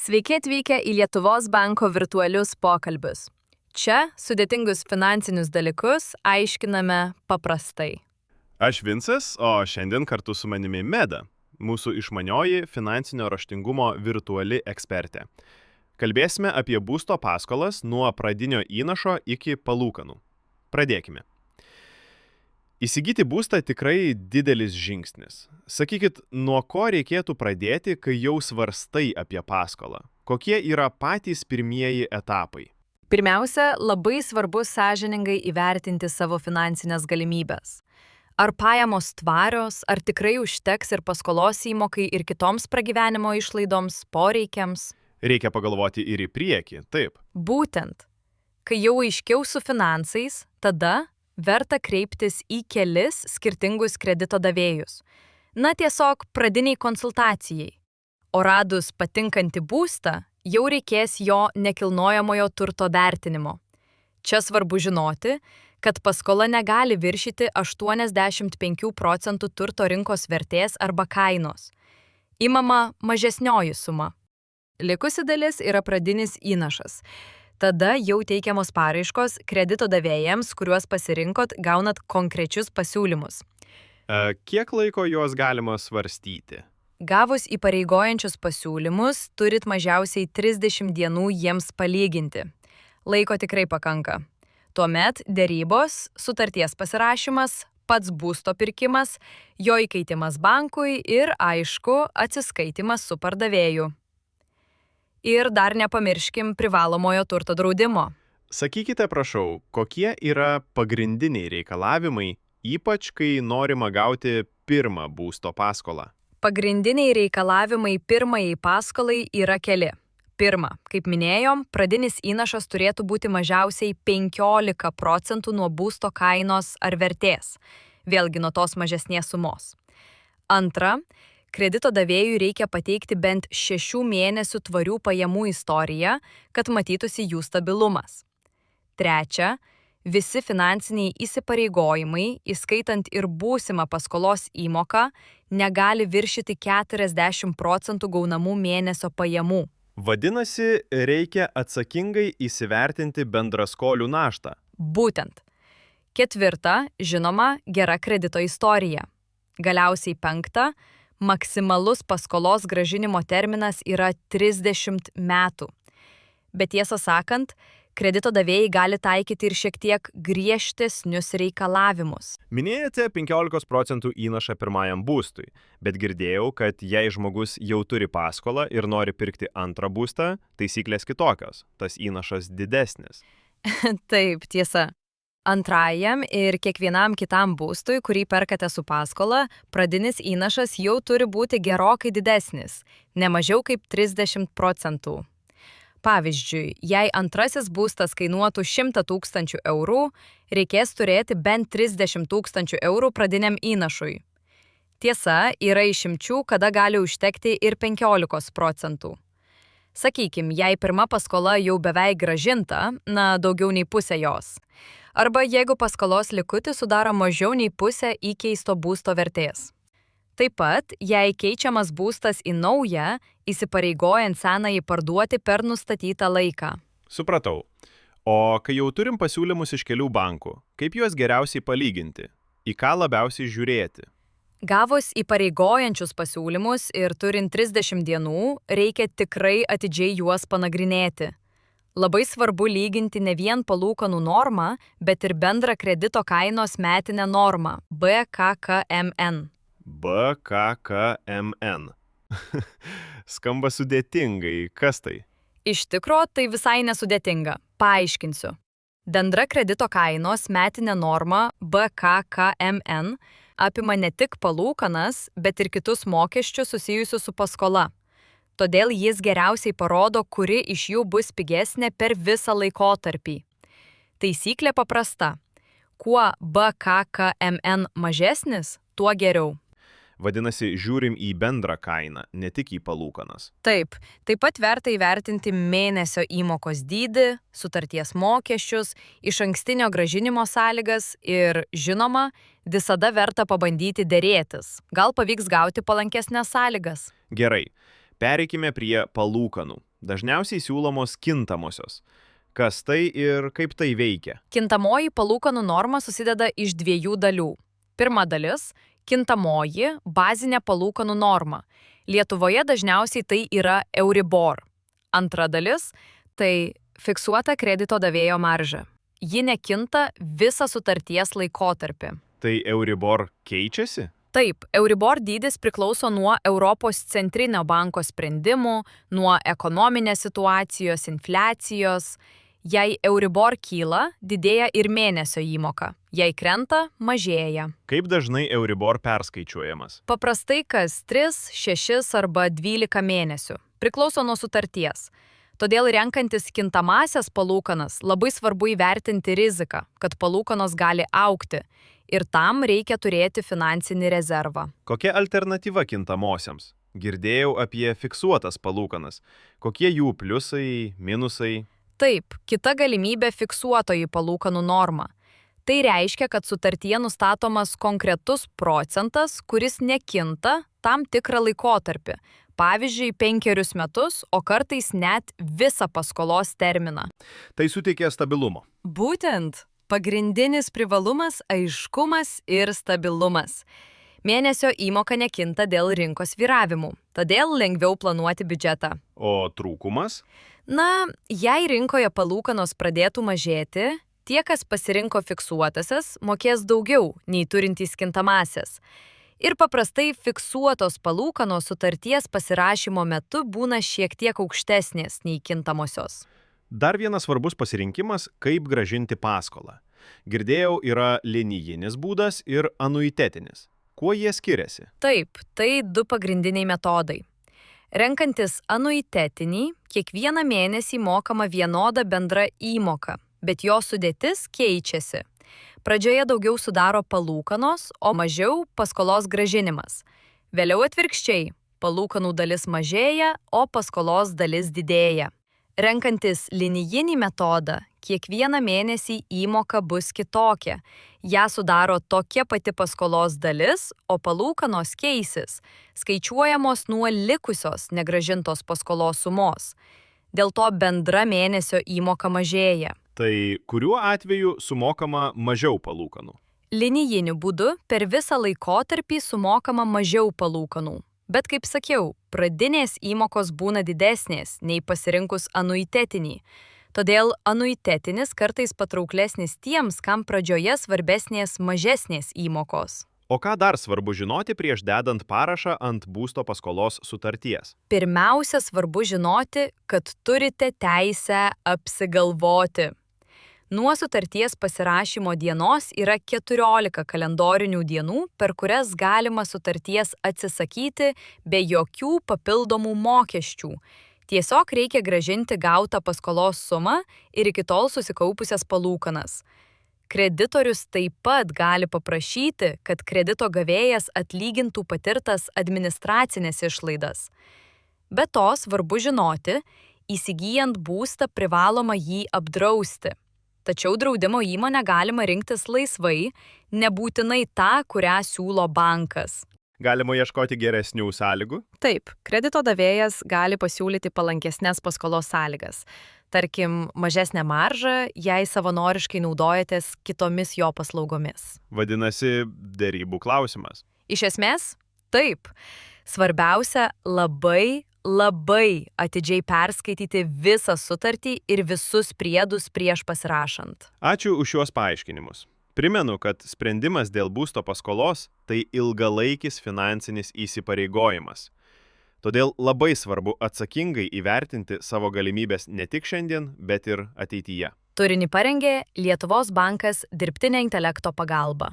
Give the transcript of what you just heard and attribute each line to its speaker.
Speaker 1: Sveiki atvykę į Lietuvos banko virtualius pokalbius. Čia sudėtingus finansinius dalykus aiškiname paprastai.
Speaker 2: Aš Vincas, o šiandien kartu su manimi Meda, mūsų išmanioji finansinio raštingumo virtuali ekspertė. Kalbėsime apie būsto paskolas nuo pradinio įnašo iki palūkanų. Pradėkime. Įsigyti būstą tikrai didelis žingsnis. Sakykit, nuo ko reikėtų pradėti, kai jau svarstai apie paskolą? Kokie yra patys pirmieji etapai?
Speaker 1: Pirmiausia, labai svarbu sąžiningai įvertinti savo finansinės galimybės. Ar pajamos tvarios, ar tikrai užteks ir paskolos įmokai, ir kitoms pragyvenimo išlaidoms, poreikiams?
Speaker 2: Reikia pagalvoti ir į priekį, taip.
Speaker 1: Būtent. Kai jau aiškiau su finansais, tada verta kreiptis į kelis skirtingus kredito davėjus. Na tiesiog pradiniai konsultacijai. O radus patinkantį būstą, jau reikės jo nekilnojamojo turto vertinimo. Čia svarbu žinoti, kad paskola negali viršyti 85 procentų turto rinkos vertės arba kainos. Imama mažesnioji suma. Likusi dalis yra pradinis įnašas. Tada jau teikiamos paraiškos kredito davėjams, kuriuos pasirinkot, gaunat konkrečius pasiūlymus.
Speaker 2: Kiek laiko juos galima svarstyti?
Speaker 1: Gavus įpareigojančius pasiūlymus, turit mažiausiai 30 dienų jiems palyginti. Laiko tikrai pakanka. Tuomet derybos, sutarties pasirašymas, pats būsto pirkimas, jo įkeitimas bankui ir, aišku, atsiskaitimas su pardavėju. Ir dar nepamirškim privalomojo turto draudimo.
Speaker 2: Sakykite, prašau, kokie yra pagrindiniai reikalavimai, ypač kai norima gauti pirmą būsto paskolą?
Speaker 1: Pagrindiniai reikalavimai pirmajai paskolai yra keli. Pirma, kaip minėjom, pradinis įnašas turėtų būti mažiausiai 15 procentų nuo būsto kainos ar vertės, vėlgi nuo tos mažesnės sumos. Antra, kredito davėjui reikia pateikti bent 6 mėnesių tvarių pajamų istoriją, kad matytųsi jų stabilumas. Trečia, visi finansiniai įsipareigojimai, įskaitant ir būsimą paskolos įmoką, negali viršyti 40 procentų gaunamų mėnesio pajamų.
Speaker 2: Vadinasi, reikia atsakingai įsivertinti bendraskolių naštą.
Speaker 1: Būtent. Ketvirta, žinoma, gera kredito istorija. Galiausiai penkta, maksimalus paskolos grąžinimo terminas yra 30 metų. Bet tiesą sakant, kredito davėjai gali taikyti ir šiek tiek griežtesnius reikalavimus.
Speaker 2: Minėjote 15 procentų įnašą pirmajam būstui, bet girdėjau, kad jei žmogus jau turi paskolą ir nori pirkti antrą būstą, taisyklės kitokios, tas įnašas didesnis.
Speaker 1: Taip, tiesa. Antrajam ir kiekvienam kitam būstui, kurį perkate su paskola, pradinis įnašas jau turi būti gerokai didesnis, ne mažiau kaip 30 procentų. Pavyzdžiui, jei antrasis būstas kainuotų 100 000 eurų, reikės turėti bent 30 000 eurų pradiniam įnašui. Tiesa, yra išimčių, kada gali užtekti ir 15 procentų. Sakykim, jei pirma paskola jau beveik grąžinta, daugiau nei pusė jos. Arba jeigu paskolos likutis sudaro mažiau nei pusę įkeisto būsto vertės. Taip pat, jei keičiamas būstas į naują, įsipareigojant senąjį parduoti per nustatytą laiką.
Speaker 2: Supratau. O kai jau turim pasiūlymus iš kelių bankų, kaip juos geriausiai palyginti? Į ką labiausiai žiūrėti?
Speaker 1: Gavus įpareigojančius pasiūlymus ir turint 30 dienų, reikia tikrai atidžiai juos panagrinėti. Labai svarbu lyginti ne vien palūkanų normą, bet ir bendrą kredito kainos metinę normą – BKKMN.
Speaker 2: BKKMN. Skamba sudėtingai. Kas tai?
Speaker 1: Iš tikro, tai visai nesudėtinga. Paaiškinsiu. Bendra kredito kainos metinė norma BKKMN apima ne tik palūkanas, bet ir kitus mokesčius susijusius su paskola. Todėl jis geriausiai parodo, kuri iš jų bus pigesnė per visą laikotarpį. Taisyklė paprasta. Kuo BKKMN mažesnis, tuo geriau.
Speaker 2: Vadinasi, žiūrim į bendrą kainą, ne tik į palūkanas.
Speaker 1: Taip pat verta įvertinti mėnesio įmokos dydį, sutarties mokesčius, išankstinio grąžinimo sąlygas ir, žinoma, visada verta pabandyti derėtis. Gal pavyks gauti palankesnės sąlygas.
Speaker 2: Gerai. Pereikime prie palūkanų. dažniausiai siūlomos kintamosios. Kas tai ir kaip tai veikia?
Speaker 1: Kintamoji palūkanų norma susideda iš dviejų dalių. Pirma dalis – kintamoji bazinė palūkanų norma. Lietuvoje dažniausiai tai yra Euribor. Antra dalis – tai fiksuota kredito davėjo marža. Ji nekinta visą sutarties laikotarpį.
Speaker 2: Tai Euribor keičiasi?
Speaker 1: Taip, Euribor dydis priklauso nuo Europos centrinio banko sprendimų, nuo ekonominės situacijos, infliacijos. Jei Euribor kyla, didėja ir mėnesio įmoka. Jei krenta, mažėja.
Speaker 2: Kaip dažnai Euribor perskaičiuojamas?
Speaker 1: Paprastai kas 3, 6 arba 12 mėnesių. Priklauso nuo sutarties. Todėl renkantis kintamasias palūkanas labai svarbu įvertinti riziką, kad palūkanos gali augti. Ir tam reikia turėti finansinį rezervą.
Speaker 2: Kokia alternatyva kintamosiams? Girdėjau apie fiksuotas palūkanas. Kokie jų pliusai, minusai?
Speaker 1: Taip, kita galimybė fiksuotoji palūkanų norma. Tai reiškia, kad sutartyje nustatomas konkretus procentas, kuris nekinta tam tikrą laikotarpį. Pavyzdžiui, 5 metus, o kartais net visą paskolos terminą.
Speaker 2: Tai suteikia stabilumo.
Speaker 1: Būtent. Pagrindinis privalumas – aiškumas ir stabilumas. Mėnesio įmoka nekinta dėl rinkos svyravimų, todėl lengviau planuoti biudžetą.
Speaker 2: O trūkumas?
Speaker 1: Na, jei rinkoje palūkanos pradėtų mažėti, tie, kas pasirinko fiksuotasias, mokės daugiau nei turintys kintamasias. Ir paprastai fiksuotos palūkanos sutarties pasirašymo metu būna šiek tiek aukštesnės nei kintamosios.
Speaker 2: Dar vienas svarbus pasirinkimas – kaip grąžinti paskolą. Girdėjau, yra linijinis būdas ir anuitetinis. Kuo jie skiriasi?
Speaker 1: Taip, tai 2 pagrindiniai metodai. Renkantis anuitetinį, kiekvieną mėnesį mokama vienoda bendra įmoka, bet jo sudėtis keičiasi. Pradžioje daugiau sudaro palūkanos, o mažiau paskolos grąžinimas. Vėliau atvirkščiai, palūkanų dalis mažėja, o paskolos dalis didėja. Renkantis linijinį metodą, kiekvieną mėnesį įmoka bus kitokia. Ja sudaro tokia pati paskolos dalis, o palūkanos keisis, skaičiuojamos nuo likusios negrąžintos paskolos sumos. Dėl to bendra mėnesio įmoka mažėja.
Speaker 2: Tai kuriuo atveju sumokama mažiau palūkanų?
Speaker 1: Linijiniu būdu per visą laikotarpį sumokama mažiau palūkanų. Bet kaip sakiau, pradinės įmokos būna didesnės nei pasirinkus anuitetinį. Todėl anuitetinis kartais patrauklesnis tiems, kam pradžioje svarbesnės mažesnės įmokos.
Speaker 2: O ką dar svarbu žinoti prieš dedant parašą ant būsto paskolos sutarties?
Speaker 1: Pirmiausia, svarbu žinoti, kad turite teisę apsigalvoti. Nuo sutarties pasirašymo dienos yra 14 kalendorinių dienų, per kurias galima sutarties atsisakyti be jokių papildomų mokesčių. Tiesiog reikia grąžinti gautą paskolos sumą ir iki tol susikaupusias palūkanas. Kreditorius taip pat gali paprašyti, kad kredito gavėjas atlygintų patirtas administracinės išlaidas. Be to, svarbu žinoti, įsigyjant būstą privaloma jį apdrausti. Tačiau draudimo įmonę galima rinktis laisvai, nebūtinai tą, kurią siūlo bankas.
Speaker 2: Galima ieškoti geresnių sąlygų?
Speaker 1: Taip, kredito davėjas gali pasiūlyti palankesnės paskolos sąlygas. Tarkim, mažesnę maržą, jei savanoriškai naudojatės kitomis jo paslaugomis.
Speaker 2: Vadinasi, derybų klausimas.
Speaker 1: Iš esmės, taip. Svarbiausia labai atidžiai perskaityti visą sutartį ir visus priedus prieš pasirašant.
Speaker 2: Ačiū už šiuos paaiškinimus. Primenu, kad sprendimas dėl būsto paskolos – tai ilgalaikis finansinis įsipareigojimas. Todėl labai svarbu atsakingai įvertinti savo galimybės ne tik šiandien, bet ir ateityje.
Speaker 1: Turinį parengė Lietuvos bankas dirbtinio intelekto pagalba.